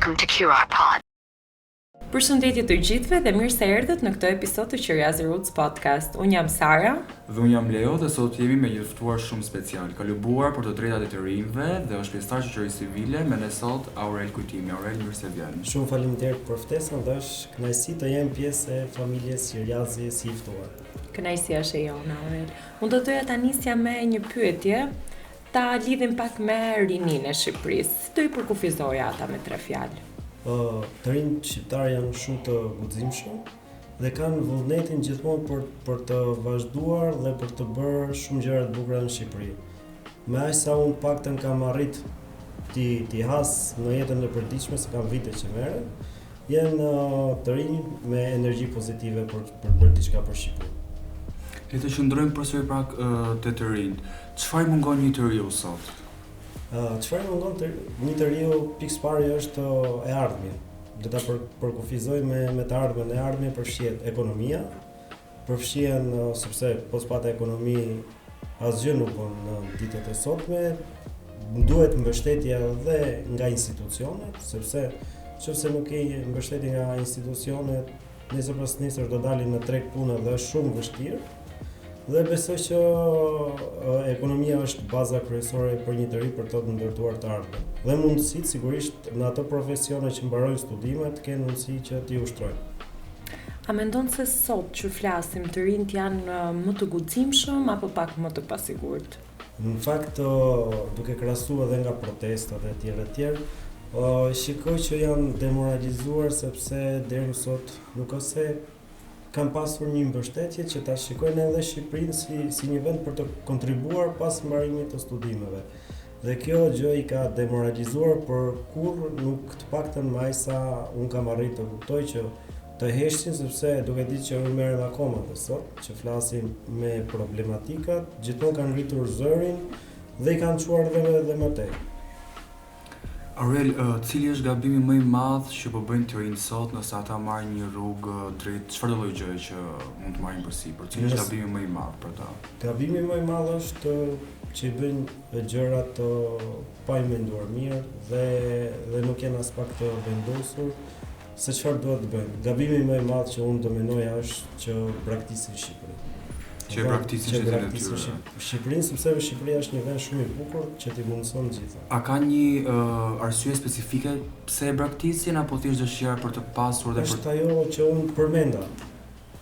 Welcome to QR Pod. Përshëndetje të gjithëve dhe mirë se erdhët në këtë episod të Curiosity Roots Podcast. Unë jam Sara. Dhe unë jam Leo dhe sot jemi me një ftuar shumë special. Ka lubuar për të drejtat e të rinjve dhe është pjesëtar shoqërisë civile me ne sot Aurel Kujtimi. Aurel, mirë se vjen. Shumë faleminderit për ftesën dhe është kënaqësi të jem pjesë e familjes Curiosity si i ftuar. Kënaqësia është e jonë, Aurel. Unë do doja ta nisja me një pyetje, ta lidhim pak me rininë e Shqipërisë. Si do i përkufizoja ata me 3 fjalë? Të rinjt shqiptarë janë shumë të guximshëm dhe kanë vullnetin gjithmonë për të vazhduar dhe për të bërë shumë gjëra të bukura në Shqipëri. Me aq sa unë paktën kam arrit t'i has në jetën e përditshme, se kam vite që merrem, janë të rinj me energji pozitive për bërë diçka për Shqipërinë. Le të qëndrojmë përsëri pak te të rinjt. Çfarë mungon një të riu sot? Çfarë mungon një të riu, pikë parë është e ardhmja. Do ta përkufizoj me të ardhmen. E ardhmja përfshihet ekonomia, përfshihen sepse po s'pata ekonomi asgjë nuk bën në ditët e sotme. Duhet mbështetja dhe nga institucionet, sepse nëse nuk ke mbështetje nga institucionet, nesër pas nesër do dalin në treg punë dhe është shumë vështirë. Dhe besoj që ekonomia është baza kryesore për një të ri për të ndërtuar të ardhmen. Dhe mundësitë sigurisht në ato profesione që mbarojnë studimet kanë mundësi që t'i ushtrojnë. A mendon se sot që flasim të rinjt janë më të guximshëm apo pak më të pasigurt? Në fakt, duke krahasuar edhe nga protestat e tjera, shikoj që janë demoralizuar sepse deri më sot nuk ose kanë pasur një mbështetje që ta shikojnë edhe Shqipërinë si një vend për të kontribuar pas mbarimit të studimeve. Dhe kjo gjë i ka demoralizuar, por kurrë nuk të paktën më aq sa unë kam arritur të kuptoj që të heshtin, sepse duke ditë që unë merrem akoma dhe sot që flasim me problematikat, gjithmonë kanë ngritur zërin dhe i kanë çuar edhe më tej. Aurel, cili është gabimi më i madh që po bëjnë të rinjt sot nëse ata marrin një rrugë drejt çfarëdo lloj gjëje që mund të marrin përsipër? Cili është gabimi më i madh për ta? Gabimi më i madh është që i bëjnë gjërat pa i menduar mirë dhe nuk janë as pak të vendosur se çfarë duhet të bëjnë. Gabimi më i madh që unë do menoja është që braktisin Shqipërinë. Që braktisin Shqipërinë, sepse Shqipëria është një vend shumë i bukur që t'i mundson gjitha. A ka një arsye specifike pse e braktisin apo thjesht dëshira për të pasur dhe është ajo që unë përmenda,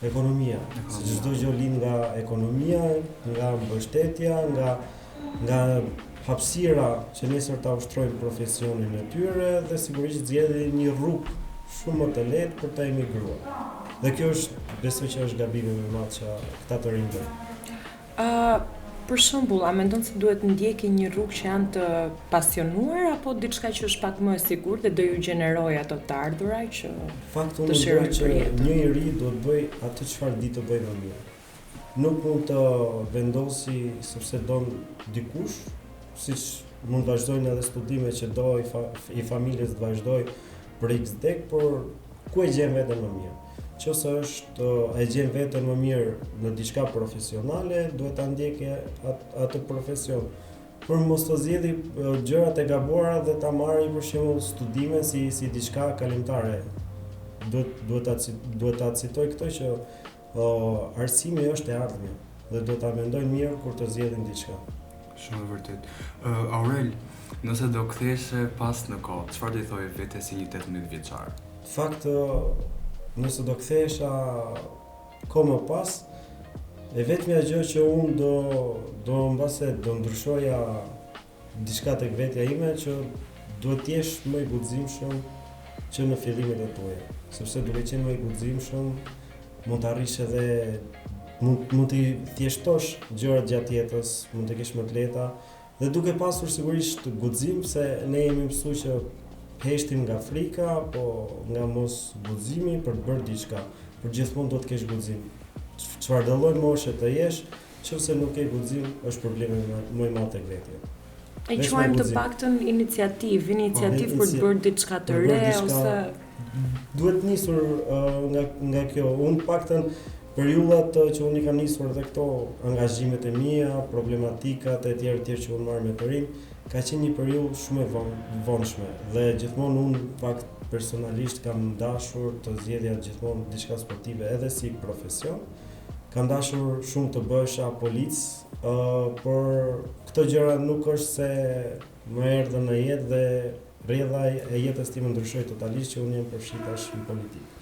ekonomia. Se çdo gjë lind nga ekonomia, nga mbështetja, nga hapësira që nesër ta ushtrojnë profesionin e tyre dhe sigurisht zgjedhin një rrugë shumë më të lehtë për ta emigruar. Dhe kjo është, besoj që është gabimi më i madh që këta të rinj bëjnë. Për shembull, a mendon se duhet ndjekin një rrugë që janë të pasionuar apo diçka që është pak më e sigurt dhe do ju gjenerojë ato të ardhura që Fakti unë mendoj që një i ri do të bëj atë çfarë di të bëjë më mirë. Nuk mund të vendosi sepse don dikush, siç mund të vazhdojnë edhe studimet që do i familjes të vazhdoj për X dek, por ku e gjen veten më mirë? Nëse e gjen veten më mirë në diçka profesionale, duhet ta ndjekë atë profesion. Por mos të zgjidhë gjërat e gabuara dhe ta marrë për shembull studime si diçka kalimtare. Duhet ta citoj këtë që arsimi është e ardhmja dhe duhet ta mendojnë mirë kur të zgjedhin diçka. Shumë e vërtet. Aurel, nëse do ktheheshe pas në kohë, çfarë do i thoje vetes si një 18 vjeçar? Fakt, nëse do kthehesha kohë më pas, e vetmja gjë që unë do mbase do ndryshoja diçka tek vetja ime, që duhet të jesh më i guximshëm që në fillimet e tua. Sepse duke qenë më i guximshëm, mund të arrish edhe mund të thjeshtosh gjërat gjatë jetës, mund të kesh më të lehta dhe duke pasur sigurisht guxim, se ne jemi mësuar që heshtim nga frika apo nga mos guximi për të bërë diçka, por gjithmonë do të kesh guxim. Çfarë do lloj moshe të jesh, nëse nuk ke guxim, është problemi më i madh tek vetja. E quajmë të paktën iniciativë për të bërë diçka të re ose duhet nisur nga kjo. Unë paktën periudhat që unë i kam nisur dhe këto angazhimet e mia, problematikat e tjera që unë marr me të rinj, ka qenë një periudhë shumë e vonshme dhe gjithmonë unë personalisht kam dashur të zgjedhja gjithmonë diçka sportive edhe si profesion. Kam dashur shumë të bësha polic, por këto gjëra nuk është se më erdhën në jetë dhe rrjedha e jetës time ndryshoi totalisht që unë jam përfshirë tash në politikë.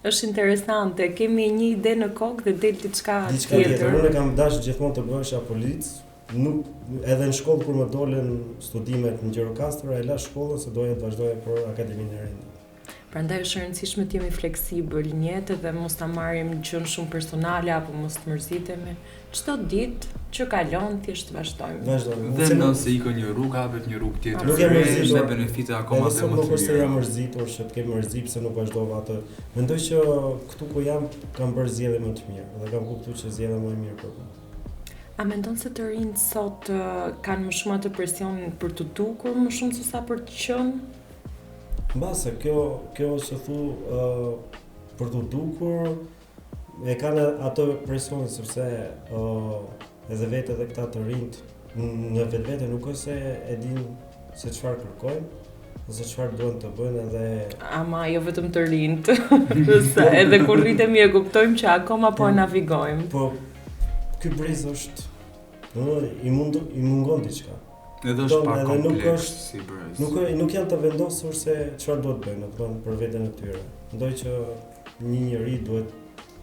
Është interesante, kemi një ide në kokë dhe del diçka tjetër. Unë kam dashur gjithmonë të bësha polic. Nuk edhe në shkollë kur më dolën studimet në Gjirokastër, e la shkollën se doja të vazhdoja për Akademinë e Rendit. Prandaj është e rëndësishme të jemi fleksibël në jetë dhe mos ta marrim gjën shumë personale apo mos të mërzitemi. Çdo ditë që kalon thjesht vazhdojmë. Dhe nëse ikën një rrugë, hapet një rrugë tjetër. Nuk jam mërzitur. Me benefite akoma të më të Nuk është se jam mërzitur që të kem mërzi pse nuk vazhdova atë. Mendoj që këtu ku jam kam bërë zgjedhje më të mirë dhe kam kuptuar që zgjedhja më e mirë për mua. A mendon se të rinjt sot kanë më shumë atë presionin për të dukur më shumë se sa për të qenë? Mbase kjo që thu për të dukur e kanë atë presionin sepse edhe vetë edhe këta të rinjt në vetvete nuk është se e din se çfarë kërkojnë ose çfarë duan të bëjnë edhe ama jo vetëm të rinjt. Edhe kur rritemi e kuptojmë që akoma po e navigojmë. Po ky briz është, i mungon diçka. Edhe është pak kompleks si briz. Nuk janë të vendosur se çfarë duhet bëjnë, për veten e tyre. Mendoj që një njeri duhet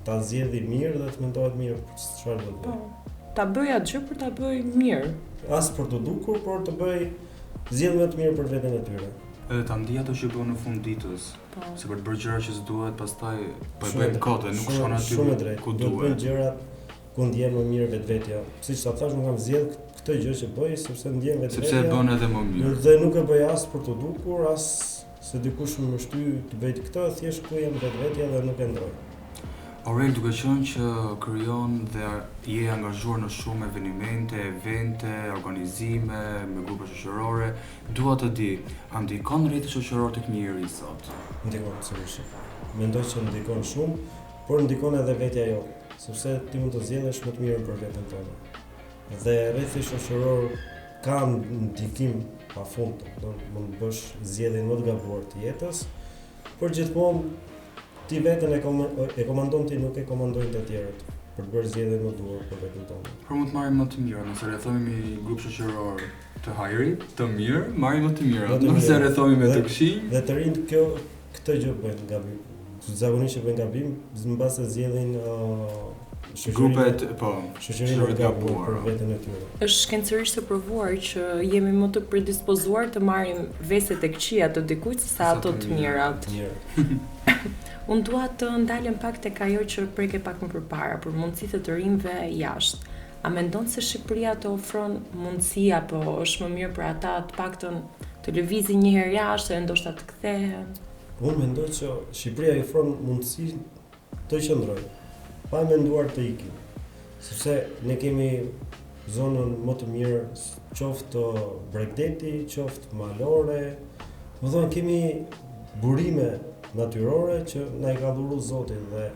ta zgjedhë mirë dhe të mendohet mirë për çfarë do të bëjë. Ta bëj atë gjë për ta bëj mirë. As për të dukur, por të bëj zgjedhje më të mirë për veten e tyre. Edhe ta ndij ato që bën në fund ditës. Se për të bërë gjëra që s'duhet, pastaj po e bëjmë kote, nuk shkon aty ku duhet. Bëjmë gjërat ku ndjem më mirë vetvetja. Siç ta thash, unë kam zgjedh këtë gjë që bëj sepse ndjem vetvetja. Sepse e bën edhe më mirë. Dhe nuk e bëj as për të dukur, as se dikush më shty të bëj këtë, thjesht ku jam vetvetja dhe nuk e ndroj. Aurel, duke qenë që krijon dhe je angazhuar në shumë evente, organizime, me grupe shoqërore, dua të di, a ndikon rrjeti shoqëror tek njeriu sot? Ndikon sigurisht. Mendoj që ndikon shumë, por ndikon edhe vetja jote, sepse ti mund të zgjedhësh më të mirën për veten tënde. Dhe rrjeti shoqëror ka ndikim pafund, mund të bësh zgjedhjen më të gabuar të jetës, por gjithmonë ti veten e komandon ti, nuk e komandojnë të tjerët për të bërë zgjedhjen më duhur për veten tonë. Por mund të marrim më të mirë, nëse rrethohemi grup shoqëror të hajrit, të mirë, marrim më të mirë. Nëse rrethohemi me të këqij, dhe të rinjt këtë gjë bëjnë gabim. Zakonisht që bëjnë gabim, mbase zgjedhin grupet, po, shoqërinë e gabuar për veten e tyre. Është shkencërisht e provuar që jemi më të predispozuar të marrim veset e këqija të dikujt sesa ato të mirat. Unë dua të ndalem pak tek ajo që preke pak më përpara, për mundësitë të rinjve jashtë. A mendon se Shqipëria të ofron mundësi apo është më mirë për ata të paktën të lëvizin një herë jashtë e ndoshta të kthehen? Unë mendoj që Shqipëria i ofron mundësi të qëndrojë, pa menduar të ikim. Sepse ne kemi zonën më të mirë, qoftë Bregdeti, qoftë Malore. Më thonë kemi burime natyrore që na i ka dhuruar Zoti dhe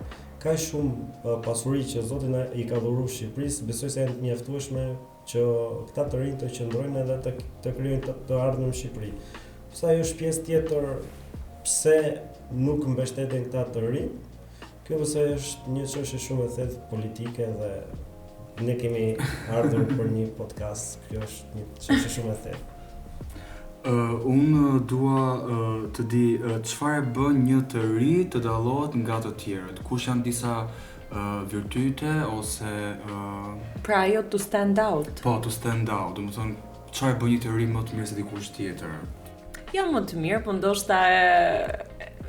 ka shumë pasuri që Zoti na i ka dhuruar Shqipërisë, besoj se janë të mjaftueshme që këta të rinj të qëndrojnë edhe të krijojnë të ardhmen në Shqipëri. Pse ajo është pjesë tjetër pse nuk mbështeten këta të rinj. Kjo besoj është një çështje shumë e thellë politike dhe ne kemi ardhur për një podcast. Kjo është një çështje shumë e thellë. Unë dua të di çfarë bën një të ri të dallohet nga të tjerët. Kush janë disa virtyte ose pra ajo to stand out. Po, to stand out. Domethënë, çfarë bën një të ri më të mirë se dikush tjetër? Jo më të mirë, po ndoshta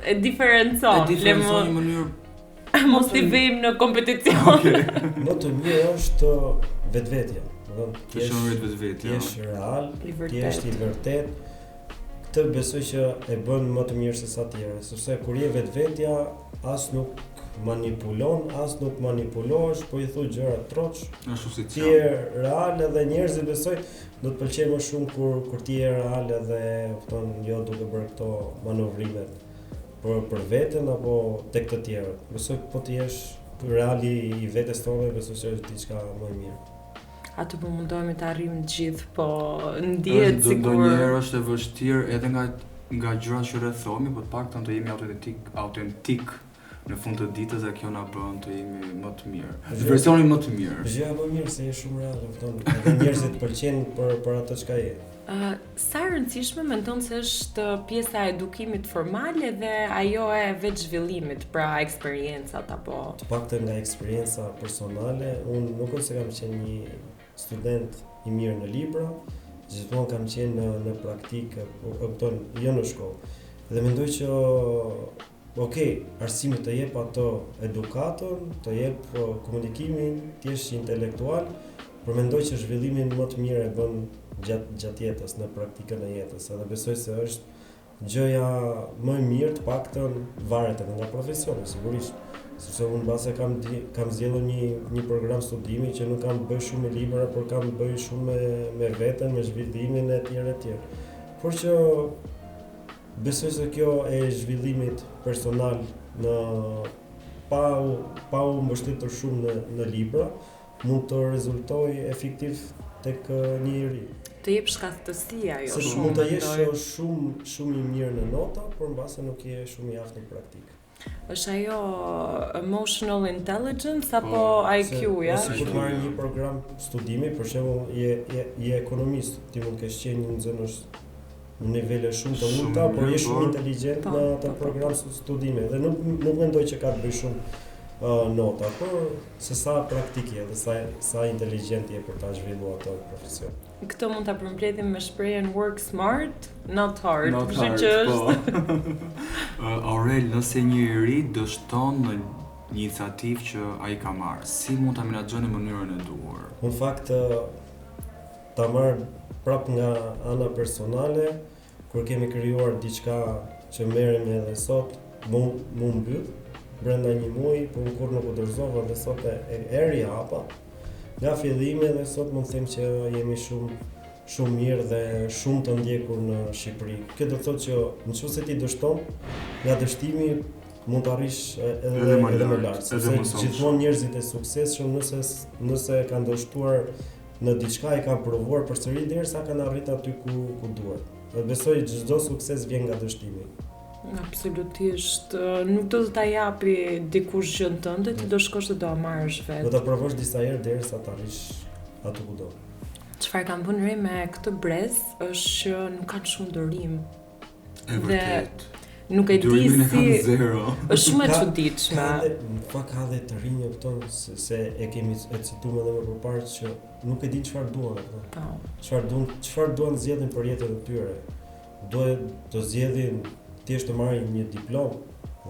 e diferencon. Në mënyrë mos t'i vejmë në kompeticion. Okay. Më të mirë është vetvetja. Ti je real, ti je i vërtet. Këtë besoj që e bën më të mirë se sa tjerë, sepse kur je vetvetja, as nuk manipulon, as nuk manipulohesh, po i thu gjëra troç. Ashtu si ti je real edhe njerëzit besoj do të pëlqejë më shumë kur ti je real edhe kupton jo duke bërë këto manovrimet për veten apo tek të tjerët. Besoj po ti jesh reali i vetes tonë, besoj se është diçka më e mirë. Atë po mundohemi të arrijmë të gjithë, po ndihet sikur ndonjëherë është e vështirë edhe nga nga gjërat që rrethohemi, por të paktën të jemi autentik në fund të ditës dhe kjo na bën të jemi më të mirë. Versioni më të mirë. Gjëja më mirë se je shumë real, kupton. Edhe njerëzit pëlqejnë për ato çka je. Sa e rëndësishme mendon se është pjesa e edukimit formal dhe ajo e vetë zhvillimit, pra eksperiencat apo? Të paktën nga eksperienca personale, unë nuk është se kam qenë një student i mirë në libra, gjithmonë kam qenë në praktikë, kupton, jo në shkollë. Dhe mendoj që arsimi të jep ato edukator, të jep komunikimin, të jesh intelektual, por mendoj që zhvillimin më të mirë e bën gjatë jetës, në praktikën e jetës, edhe besoj se është gjëja më e mirë, të paktën varet edhe nga profesioni, sigurisht. Sepse unë base kam zgjedhur një program studimi që nuk kam bëj shumë me libra, por kam bëj shumë me veten, me zhvillimin e tjerë. Por që besoj se kjo e zhvillimit personal pa u mbështetur shumë në libra, mund të rezultojë efektiv tek njeri. Të jep shkaktësi ajo shumë. Mund të jesh shumë i mirë në nota, por mbase nuk je shumë i aftë në praktikë. Është ajo emotional intelligence apo IQ, ja? Ose kur marrë një program studimi, për shembull je ekonomist, ti mund të kesh qenë një nxënës në nivele shumë të ulta, por je shumë inteligjent në atë program studimi dhe nuk mendoj që ka të bëjë shumë nota, por se sa praktikë dhe sa inteligjent je për ta zhvilluar atë profesion. Këtë mund ta përmbledhim me shprehjen work smart, not hard. Aurel, nëse një ri dështon në një iniciativë që ai ka marrë, si mund ta menaxhon në mënyrën e duhur? Në fakt ta marr prap nga ana personale, kur kemi krijuar diçka që merremi edhe sot, mu mbyll brenda një muaji, por kur nuk u dorëzova dhe sot e rihapa. Nga fillimi dhe sot mund të them që jemi shumë mirë dhe shumë të ndjekur në Shqipëri. Kjo do të thotë që nëse ti dështon, nga dështimi mund të arrish edhe më lart. Sepse gjithmonë njerëzit e suksesshëm nëse kanë dështuar në diçka e kanë provuar përsëri derisa kanë arritur aty ku duhet. Dhe besoj çdo sukses vjen nga dështimi. Absolutisht, nuk do të ta japi dikush gjën tënde, ti do shkosh dhe do ta marrësh vetë. Do ta provosh disa herë derisa të arrish aty ku do. Çfarë kam bën re me këtë brez është që nuk kanë shumë dorim. E vërtet. Nuk e di si është shumë e çuditshme. Në fakt ka dhe të rinj këton se e kemi cituar edhe më përpara që nuk e din çfarë duan ato. Çfarë duan zgjedhin për jetën e tyre. Duhet të zgjedhin thjesht të marrin një diplomë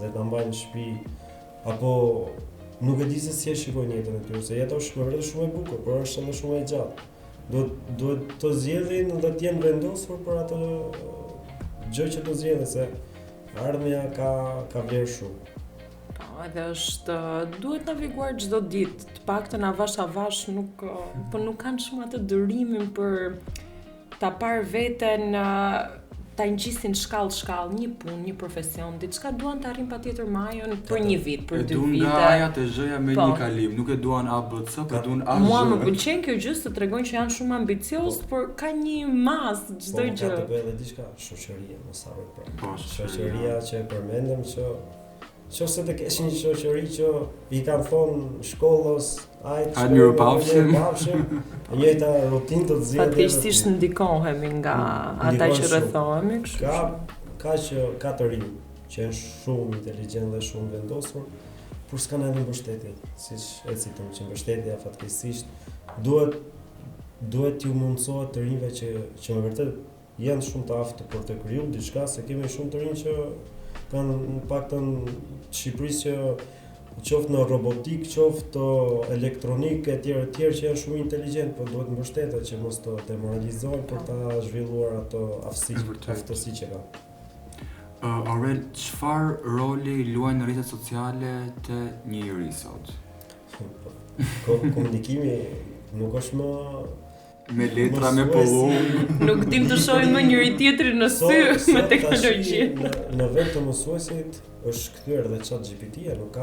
dhe ta mbajnë në shtëpi apo nuk e di se si e shikojnë jetën e tyre, se jeta është vërtet shumë e bukur, por është edhe shumë e gjatë. Duhet të zgjedhin dhe të jenë vendosur për atë gjë që do zgjedhin, se ardhmja ka vlerë shumë. Edhe duhet naviguar çdo ditë, të paktën avash nuk kanë shumë atë dërimin për ta parë veten ta ngjisin shkallë, një punë, një profesion, diçka duan të arrin patjetër majën për një vit, për 2 vite. Duan nga aja të zhëja me një kalim, nuk e duan ABC, po duan A. Mua më pëlqen kjo gjë se tregojnë që janë shumë ambicioz, por ka një masë çdo gjë. Ka të bëjë edhe diçka, shoqëria, mos harroj pra. Shoqëria që e përmendëm që nëse të kesh një shoqëri që i kanë thonë shkollës, hajde mirupafshim, njëjta rutinë të zgjidhur. Fatkeqësisht ndikohemi nga ata që rrethohemi, kështu. Ka të rinj që janë shumë inteligjent dhe shumë vendosur, por s'kan edhe mbështetje, siç e citojmë që mbështetja fatkeqësisht duhet t'ju mundsohet të rinjve që me vërtet janë shumë të aftë për të krijuar diçka, se kemi shumë të rinj që kanë në paktën Shqipërisë që qoftë në robotik, qoftë elektronik e tjerë që janë shumë inteligjent, por duhet mbështetet që mos të demoralizohen për ta zhvilluar ato aftësi që kanë. Aurel, çfarë roli luajnë rrjetet sociale te njeriu sot? Komunikimi nuk është më me letra, me pollum. Nuk dim të shohim më njëri tjetrin në sy me teknologji. Në vend të mësuesit është kthyer edhe ChatGPT-ja, nuk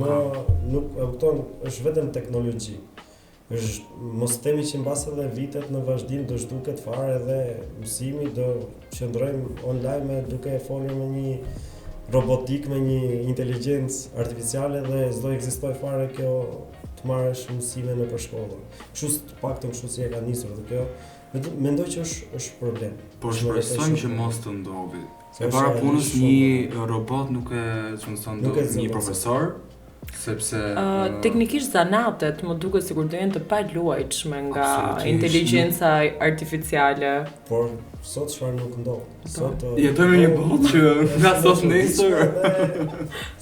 e kupton, është vetëm teknologji. mos themi që mbas edhe vitet në vazhdim do zhduket fare edhe mësimi do qëndrojmë online duke folur me një robotik, me një inteligjencë artificiale dhe s'do ekzistoj fare kjo të marrësh mësime në përshkolla. Kështu paktën kështu si e ka nisur dhe kjo mendoj që është problem. Por shpresojmë që mos të ndodhi. E para punës një robot nuk e funksion do një profesor, sepse teknikisht zanatet më duket sikur do jenë të paluajtshme nga inteligjenca artificiale. Por sot çfarë nuk ndodh? Sot jetojmë në një botë që nga sot nesër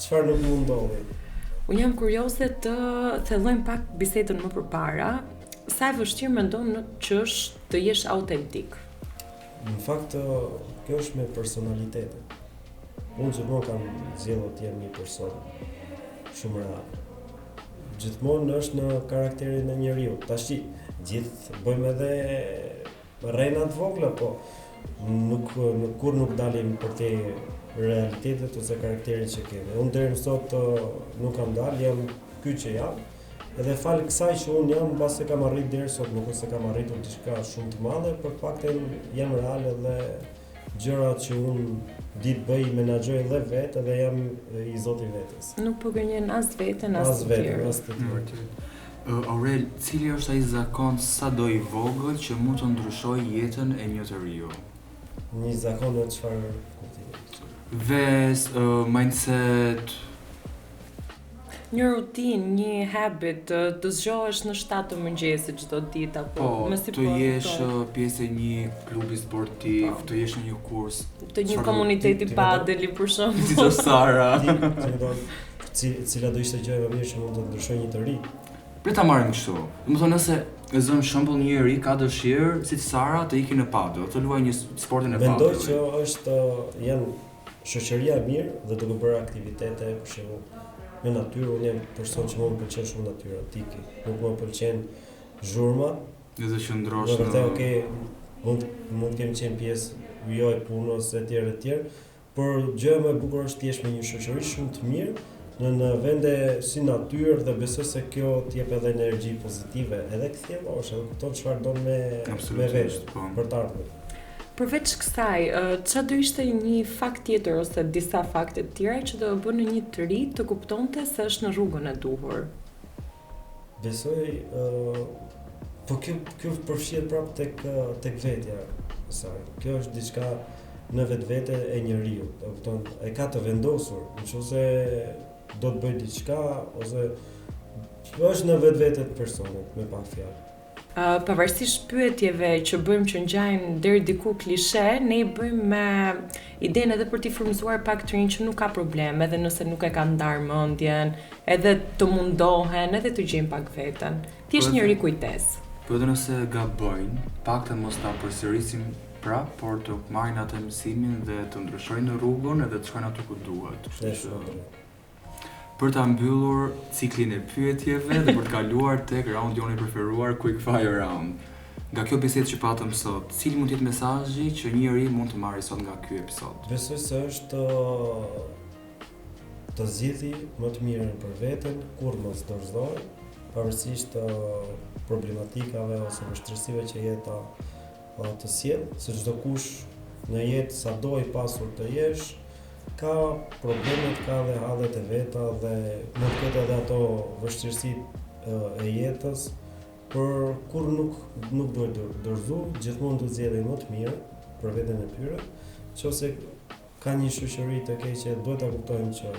çfarë nuk mund ndodhi. Unë jam kurioze të thellojmë pak bisedën më përpara. Sa e vështirë mendon që është të jesh autentik? Në fakt, kjo është me personalitete. Unë gjithmonë kam zgjedhur të jem një person shumë real. Gjithmonë është në karakterin e njeriu. Tash gjithë bëjmë edhe rrena të vogla, po kur nuk dalim për te realitetet ose karakterin që kemi. Unë deri më sot nuk kam dalë, jam ky që jam. Edhe falë kësaj që unë jam, mbas se kam arrit deri sot, nuk se kam arritur diçka shumë të madhe, për faktin jam real edhe gjërat që unë ditë bëj, menaxhoj edhe vetë edhe jam i zoti vetes. Nuk po gënjen as veten as të tjerë. Aurel, cili është ai zakon sado i vogël që mund të ndryshojë jetën e një të riu? Një zakon në çfarë kuptimi? Ves, mindset, një rutinë, një habit, të zgjohesh në 7 të mëngjesit çdo ditë apo të jesh pjesë e një klubi sportiv, të jesh në një kurs, të një komuniteti padeli për shembull. Si thosh Sara. Cila do ishte gjëja më mirë që mund të ndryshojë një të ri? Le ta marrim kështu. Domethënë nëse e zëm shembull një ri ka dëshirë si Sara të ikë në padel, të luajë një sportin e padelit. Mendoj që janë shoqëria e mirë dhe duke bërë aktivitete për shembull në natyrë. Unë jam person që më pëlqen shumë natyra, tiki. Nuk më pëlqen zhurma. Edhe qëndrosh në... Okej, mund kemi qenë pjesë e punës etj. Por gjëja më e bukur është të jesh me një shoqëri shumë të mirë në vende si natyrë dhe besoj se kjo t'jep edhe energji pozitive, edhe kthjellosh, edhe kupton çfarë do me vetë për të ardhmen. Përveç kësaj, çfarë do ishte një fakt tjetër ose disa fakte të tjera që do bënë një të ri të kuptonte se është në rrugën e duhur? Besoj, po kjo përfshihet prapë tek vetja e saj. Kjo është diçka në vetvete e njeriu, do kupton, e ka të vendosur, nëse do të bëj diçka ose është në vetvete të personit, me pak fjalë. Pavarësisht pyetjeve që bëjmë që ngjajnë deri diku klishe, ne i bëjmë me idenë edhe për t'i frymëzuar pak të rinj që nuk ka problem, edhe nëse nuk e kanë ndarë mendjen, edhe të mundohen, edhe të gjejnë pak veten. Thjesht një kujtesë. Po edhe nëse gabojnë, paktën mos ta përsërisim prap, por të marrin atë mësimin dhe të ndryshojnë në rrugën edhe të shkojnë aty ku duhet. Për ta mbyllur ciklin e pyetjeve dhe për të kaluar tek raundi jonë i preferuar Quick Fire Round. Nga kjo bisedë që patëm sot, cili mund të jetë mesazhi që njëri mund të marrë sot nga ky episod? Besoj se është të zgjidhni më të mirën për veten, kur mos dorëzoj, pavarësisht problematikave ose vështirësive që jeta të sjell, se çdo kush në jetë sado i pasur të jesh, ka problemet, ka dhe hallet e veta dhe mund të ketë edhe ato vështirësitë e jetës, por kur nuk duhet dorëzu, gjithmonë duhet zgjedhje më të mirë për veten e tyre, nëse ka një shoqëri të keqe, duhet ta kuptojnë që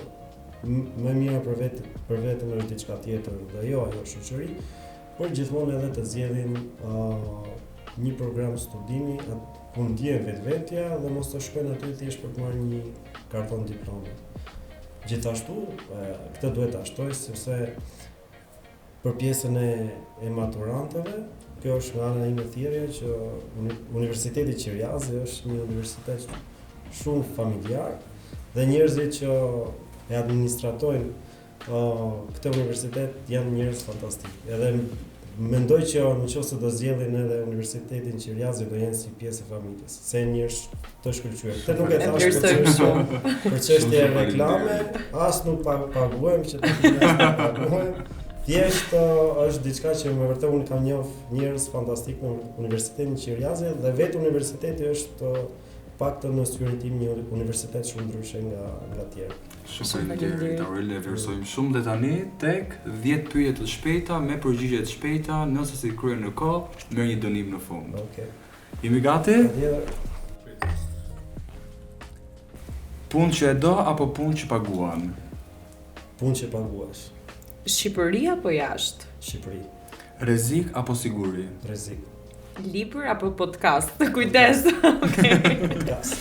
më mirë për veten është diçka tjetër dhe jo ajo shoqëri, por gjithmonë edhe të zgjedhin një program studimi ku ndjen vetvetja dhe mos të shkojnë aty thjesht për të marrë një karton diplome. Gjithashtu, këtë duhet ta shtoj sepse për pjesën e maturantëve, kjo është nga ana ime thirrje që Universiteti Qiriazi është një universitet shumë familjar dhe njerëzit që e administratojnë këtë universitet janë njerëz fantastik. Edhe mendoj që nëse do zgjedhin edhe Universitetin Qiriazi do jenë si pjesë e familjes, se njerëz të shkëlqyer. Këtë nuk e thash për çështje reklame, as nuk paguajmë që të paguajmë, Thjesht është diçka që me vërtet unë kam njoh njerëz fantastik në Universitetin Qiriazi dhe vetë universiteti është paktën në syrin tim një universitet shumë ndryshe nga tjerë. Shumë faleminderit Aurel, e vlerësojmë shumë dhe tani tek 10 pyetje të shpejta me përgjigje të shpejta, nëse si kryen në kohë, merr një dënim në fund. Okej. Jemi gati? Punë që e do apo punë që paguan? Punë që paguash. Shqipëri apo jashtë? Shqipëri. Rrezik apo siguri? Rrezik. Libër apo podcast? Kujdes. Podcast.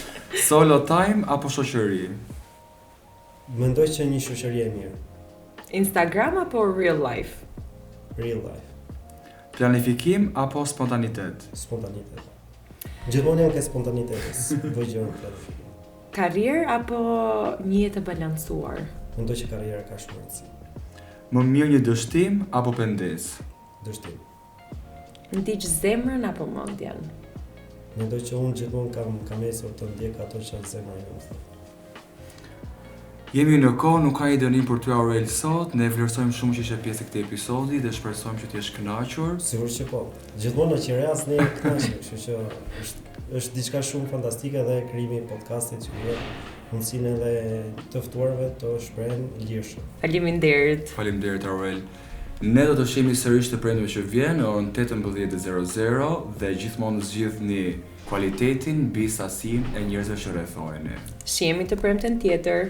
Solo time apo shoqëri? Mendoj që një shoqëri e mirë. Instagram apo real life? Real life. Planifikim apo spontanitet? Spontanitet. Gjithmonë jam ke spontanitetes. Bëj gjëra në planifikim. Karrierë apo një jetë e balancuar? Mendoj që karriera ka shumë rëndësi. Më mirë një dështim apo pendes? Dështim. Ndiq zemrën apo mendjen? Mendoj që unë gjithmonë kam esur të ndjek ato që zemra ime më thot. Jemi në kohë, nuk ka i dënim për ty Aurel sot, ne vlerësojmë shumë që ishe pjesë e këtij episodi dhe shpresojmë që t'jesh kënaqur. Sigurisht që po. Gjithmonë në Qiriaz ne jemi kënaqur, kështu që është diçka shumë fantastike dhe krijimi i podcastit që jep mundësinë edhe të ftuarve të shprehen lirshëm. Faleminderit. Faleminderit Aurel. Ne do të shihemi sërish të premteve që vjen në orën 18:00 dhe gjithmonë zgjidhni kualitetin mbi sasinë e njerëzve që rrethoheni. Shihemi të premten tjetër.